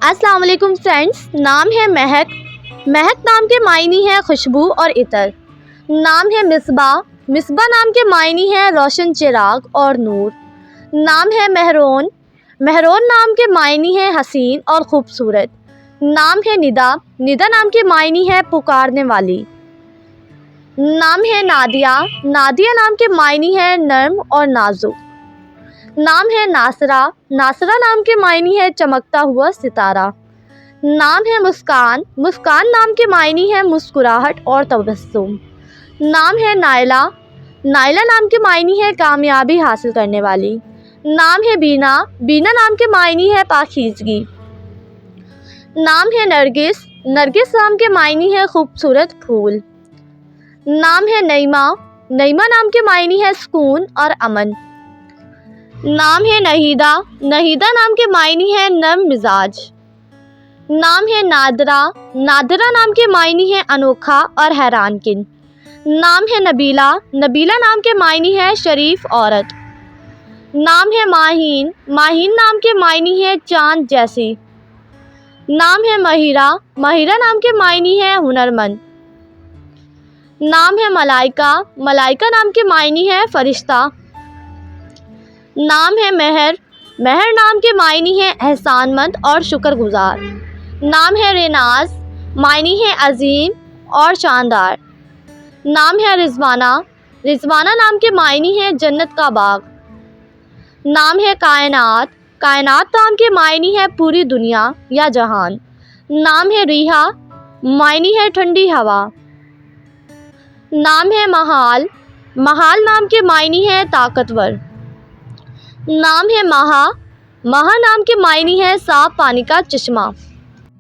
السلام علیکم فرینڈس، نام ہے مہک۔ مہک نام کے معنی ہے خوشبو اور عطر۔ نام ہے مصباح۔ مصباح نام کے معنی ہے روشن چراغ اور نور۔ نام ہے مہرون۔ مہرون نام کے معنی ہے حسین اور خوبصورت۔ نام ہے ندا۔ ندا نام کے معنی ہے پکارنے والی۔ نام ہے نادیہ۔ نادیہ نام کے معنی ہے نرم اور نازک۔ نام ہے ناصرہ۔ ناصرہ نام کے معنی ہے چمکتا ہوا ستارہ۔ نام ہے مسکان۔ مسکان نام کے معنی ہے مسکراہٹ اور تبسم۔ نام ہے نائلہ۔ نائلہ نام کے معنی ہے کامیابی حاصل کرنے والی۔ نام ہے بینا۔ بینا نام کے معنی ہے پاکیزگی۔ نام ہے نرگس۔ نرگس نام کے معنی ہے خوبصورت پھول۔ نام ہے نعیمہ۔ نعیمہ نام کے معنی ہے سکون اور امن۔ نام ہے نہیدہ۔ نہیدہ نام کے معنی ہے نرم مزاج۔ نام ہے نادرہ۔ نادرہ نام کے معنی ہے انوکھا اور حیران کن۔ نام ہے نبیلہ۔ نبیلہ نام کے معنی ہے شریف عورت۔ نام ہے ماہین۔ ماہین نام کے معنی ہے چاند جیسی۔ نام ہے ماہرہ۔ ماہرہ نام کے معنی ہے ہنرمند۔ نام ہے ملائکہ۔ ملائکہ نام کے معنی ہے فرشتہ۔ نام ہے مہر۔ مہر نام کے معنی ہے احسان مند اور شکر گزار۔ نام ہے ریناز۔ معنی ہے عظیم اور شاندار۔ نام ہے رضوانہ۔ رضوانہ نام کے معنی ہے جنت کا باغ۔ نام ہے کائنات۔ کائنات نام کے معنی ہے پوری دنیا یا جہان۔ نام ہے ریحہ۔ معنی ہے ٹھنڈی ہوا۔ نام ہے محال۔ محال نام کے معنی ہے طاقتور۔ نام ہے مہا۔ مہا نام کے معنی ہے صاف پانی کا چشمہ۔